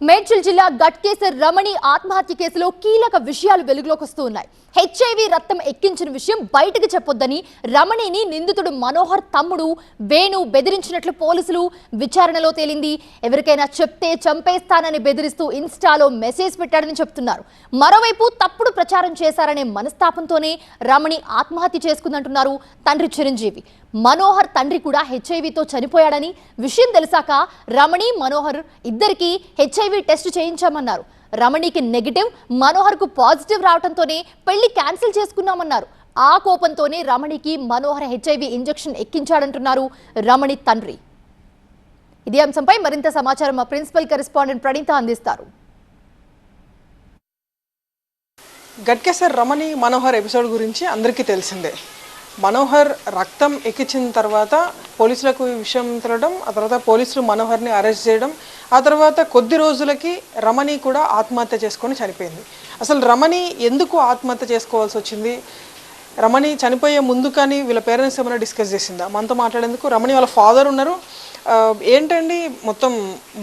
మేడ్చల్ జిల్లా గట్కేసర్ రమణి ఆత్మహత్య కేసులో కీలక విషయాలు వెలుగులోకి వస్తున్నాయి. హెచ్ఐవి రక్తం ఎక్కించిన విషయం బయటకు చెప్పొద్దని రమణిని నిందితుడు మనోహర్ తమ్ముడు వేణు బెదిరించినట్లు పోలీసులు విచారణలో తేలింది. ఎవరికైనా చెప్తే చంపేస్తానని బెదిరిస్తూ ఇన్స్టాలో మెసేజ్ పెట్టాడని చెప్తున్నారు. మరోవైపు తప్పుడు ప్రచారం చేశారనే మనస్తాపంతోనే రమణి ఆత్మహత్య చేసుకుందంటున్నారు తండ్రి చిరంజీవి. మనోహర్ తండ్రి కూడా హెచ్ఐవితో చనిపోయాడని విషయం తెలిసాక రమణి మనోహర్ ఇద్దరికి హెచ్ఐవి టెస్ట్ చేయించామన్నారు. రమణికి నెగిటివ్, మనోహర్కు పాజిటివ్ రావడంతోనే పెళ్లి క్యాన్సిల్ చేసుకున్నామన్నారు. ఆ కోపంతోనే రమణికి మనోహర్ హెచ్ఐవి ఇంజెక్షన్ ఎక్కించాడంటున్నారు రమణి తండ్రి. ఇదే అంశంపై మరింత సమాచారం మా ప్రిన్సిపల్ కరెస్పాండెంట్ ప్రణీత అందిస్తారు. గట్కేసర్ రమణి మనోహర్ ఎపిసోడ్ గురించి అందరికీ తెలిసిందే. మనోహర్ రక్తం ఎక్కించిన తర్వాత పోలీసులకు ఈ విషయం తెలవడం, ఆ తర్వాత పోలీసులు మనోహర్ని అరెస్ట్ చేయడం, ఆ తర్వాత కొద్ది రోజులకి రమణి కూడా ఆత్మహత్య చేసుకొని చనిపోయింది. అసలు రమణి ఎందుకు ఆత్మహత్య చేసుకోవాల్సి వచ్చింది? రమణి చనిపోయే ముందు కానీ వీళ్ళ పేరెంట్స్ ఏమైనా డిస్కస్ చేసిందా? మనతో మాట్లాడేందుకు రమణి వాళ్ళ ఫాదర్ ఉన్నారు. ఏంటండి మొత్తం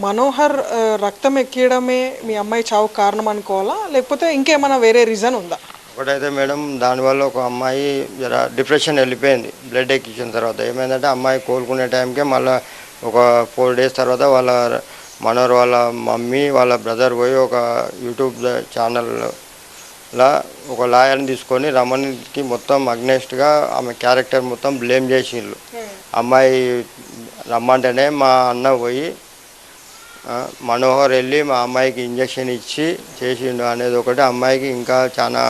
మనోహర్ రక్తం ఎక్కడమే మీ అమ్మాయి చావుకు కారణం అనుకోవాలా, లేకపోతే ఇంకేమైనా వేరే రీజన్ ఉందా? ఒకటైతే మేడం, దానివల్ల ఒక అమ్మాయి జర డిప్రెషన్ వెళ్ళిపోయింది. బ్లడ్ ఎక్కించిన తర్వాత ఏమైందంటే అమ్మాయి కోలుకునే టైంకే మళ్ళీ ఒక 4 days తర్వాత వాళ్ళ మనోహర్ వాళ్ళ మమ్మీ వాళ్ళ బ్రదర్ పోయి ఒక యూట్యూబ్ ఛానల్లో ఒక లాయర్ని తీసుకొని రమణికి మొత్తం అగ్నెస్ట్గా ఆమె క్యారెక్టర్ మొత్తం బ్లేమ్ చేసిండ్రు. అమ్మాయి రమ్మంటేనే మా అన్న పోయి మనోహర్ వెళ్ళి మా అమ్మాయికి ఇంజక్షన్ ఇచ్చి చేసిండు అనేది ఒకటి. అమ్మాయికి ఇంకా చాలా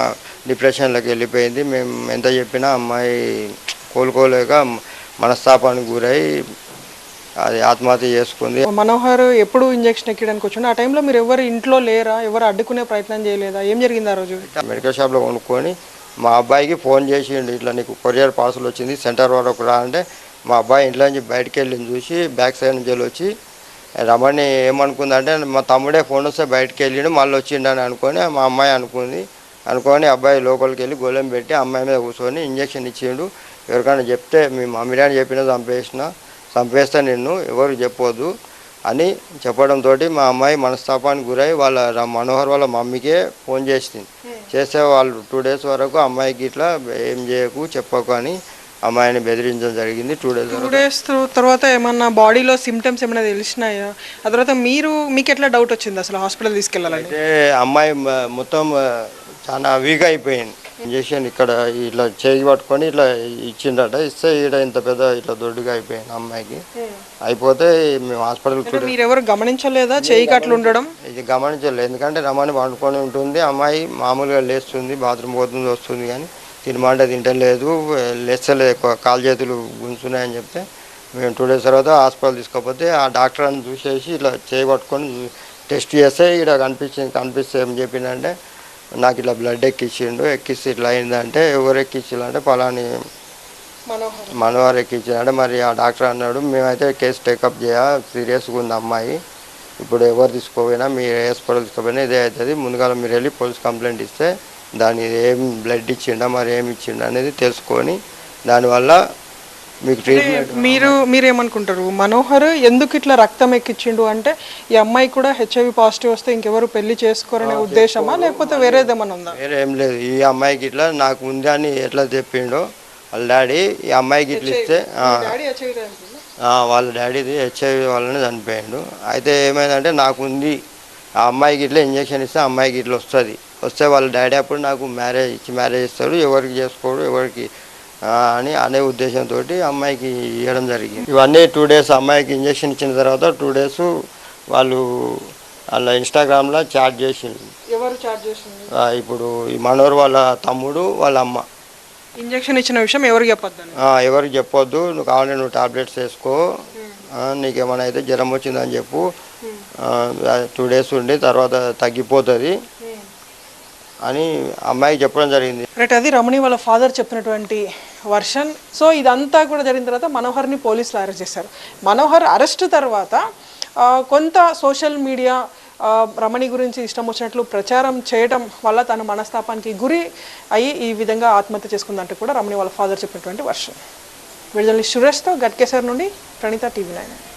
డిప్రెషన్లోకి వెళ్ళిపోయింది. మేము ఎంత చెప్పినా అమ్మాయి కోలుకోలేక మనస్తాపానికి గురై అది ఆత్మహత్య చేసుకుంది. మనోహర్ ఎప్పుడు ఇంజక్షన్ ఎక్కడానికి వచ్చిండు? ఆ టైంలో మీరు ఎవరు ఇంట్లో లేరా? ఎవరు అడ్డుకునే ప్రయత్నం చేయలేదా? ఏం జరిగింది ఆ రోజు? మెడికల్ షాప్లో కొనుక్కొని మా అబ్బాయికి ఫోన్ చేసిండు, ఇట్లా నీకు కొరియర్ పార్సల్ వచ్చింది సెంటర్ వరకు రా అంటే, మా అబ్బాయి ఇంట్లో నుంచి బయటకు వెళ్ళి చూసి బ్యాక్ సైడ్ నుంచి వచ్చి రమణి ఏమనుకుందంటే మా తమ్ముడే ఫోన్ వస్తే బయటకు వెళ్ళిండు మళ్ళీ వచ్చిండని అనుకొని మా అమ్మాయి అనుకొని అబ్బాయి లోపలికి వెళ్ళి గొల్లెం పెట్టి అమ్మాయి మీద కూర్చొని ఇంజక్షన్ ఇచ్చిండు. ఎవరికైనా చెప్తే మీ మమ్మీ డాడీ చెప్పినా చంపేస్తా నిన్ను, ఎవరికి చెప్పొద్దు అని చెప్పడంతో మా అమ్మాయి మనస్తాపానికి గురై వాళ్ళ మనోహర్ వాళ్ళ మమ్మీకే ఫోన్ చేస్తే వాళ్ళు 2 days వరకు అమ్మాయికి ఇట్లా ఏం చేయకు చెప్పకు అని అమ్మాయిని బెదిరించడం జరిగింది. 2 days తర్వాత ఏమన్నా బాడీలో సిమ్టమ్స్ ఏమైనా తెలిసినాయా? ఆ తర్వాత మీకు ఎట్లా డౌట్ వచ్చింది అసలు హాస్పిటల్ తీసుకెళ్ళాలంటే? అమ్మాయి మొత్తం చాలా వీక్ అయిపోయింది. ఇంజక్షన్ ఇక్కడ ఇట్లా చేయి పట్టుకొని ఇట్లా ఇచ్చిండట, ఇస్తే ఈడ ఇంత పెద్ద ఇట్లా దొడ్డుగా అయిపోయింది అమ్మాయికి. అయిపోతే మేము హాస్పిటల్ మీరు ఎవరు గమనించలేదా చేయికి అట్లా ఉండడం? ఇది గమనించలేదు, ఎందుకంటే రమణి పండుకొని ఉంటుంది, అమ్మాయి మామూలుగా లేస్తుంది, బాత్రూమ్ పోతుంది వస్తుంది, కానీ తినమంటే తింటలేదు, లేస్తలేదు, కాలు చేతులు గుంజుతున్నాయని చెప్తే మేము 2 days తర్వాత హాస్పిటల్ తీసుకోకపోతే ఆ డాక్టర్ అని చూసేసి ఇట్లా చేయబట్టుకొని టెస్ట్ చేస్తే ఇక్కడ కనిపిస్తే ఏం చెప్పిందంటే, నాకు ఇట్లా బ్లడ్ ఎక్కిస్తే ఇట్లా అయిందంటే, ఎవరు ఎక్కించాలంటే పలాని మనోహర్ ఎక్కించాలంటే, మరి ఆ డాక్టర్ అన్నాడు మేమైతే కేసు టేకప్ సీరియస్గా ఉంది అమ్మాయి, ఇప్పుడు ఎవరు తీసుకోపోయినా మీరు హాస్పిటల్ తీసుకోపోయినా ఇదే అవుతుంది, ముందుగా మీరు వెళ్ళి పోలీస్ కంప్లైంట్ ఇస్తే దాని ఏం బ్లడ్ ఇచ్చిండా మరి ఏమి ఇచ్చిండా అనేది తెలుసుకొని దానివల్ల మీకు ట్రీట్మెంట్. మీరేమనుకుంటారు, మనోహర్ ఎందుకు ఇట్లా రక్తం ఎక్కించిండు అంటే ఈ అమ్మాయి కూడా హెచ్ఐవి పాజిటివ్ వస్తే ఇంకెవరు పెళ్లి చేసుకోరనే ఉద్దేశమా, లేకపోతే వేరేదేమన్నా ఉందా? వేరే ఏం లేదు, ఈ అమ్మాయికి ఇట్లా నాకు ఉంది అని ఎట్లా చెప్పిండో వాళ్ళ డాడీ ఈ అమ్మాయికి ఇట్లా ఇస్తే వాళ్ళ డాడీది హెచ్ఐవి వల్లనే చనిపోయిండు. అయితే ఏమైందంటే నాకు ఉంది, ఆ అమ్మాయికి ఇట్లా ఇంజక్షన్ ఇస్తే అమ్మాయికి ఇట్లా వస్తే వాళ్ళ డాడీ అప్పుడు నాకు మ్యారేజ్ ఇస్తాడు, ఎవరికి చేసుకోడు ఎవరికి అనే ఉద్దేశంతో అమ్మాయికి ఇవ్వడం జరిగింది. ఇవన్నీ 2 days అమ్మాయికి ఇంజక్షన్ ఇచ్చిన తర్వాత 2 days వాళ్ళు వాళ్ళ ఇన్స్టాగ్రామ్లో చాట్ చేసిండు. ఎవరు చాట్ చేసిండు? ఇప్పుడు ఈ మనోహర్ వాళ్ళ తమ్ముడు వాళ్ళ అమ్మ ఇంజక్షన్ ఇచ్చిన విషయం ఎవరికి చెప్పొద్దు, నువ్వు కావాలంటే నువ్వు టాబ్లెట్స్ వేసుకో, నీకేమైనా అయితే జ్వరం వచ్చిందని చెప్పు, 2 days ఉండి తర్వాత తగ్గిపోతుంది అని అమ్మాయికి చెప్పడం జరిగింది. రైట్, అది రమణి వాళ్ళ ఫాదర్ చెప్పినటువంటి వర్షన్. సో ఇదంతా కూడా జరిగిన తర్వాత మనోహర్ని పోలీసులు అరెస్ట్ చేశారు. మనోహర్ అరెస్ట్ తర్వాత కొంత సోషల్ మీడియా రమణి గురించి ఇష్టం వచ్చినట్లు ప్రచారం చేయడం వల్ల తను మనస్తాపానికి గురి అయ్యి ఈ విధంగా ఆత్మహత్య చేసుకుందంటే కూడా రమణి వాళ్ళ ఫాదర్ చెప్పినటువంటి వర్షన్. విడుదల సురేష్తో గట్కేసర్ నుండి ప్రణీత, TV9.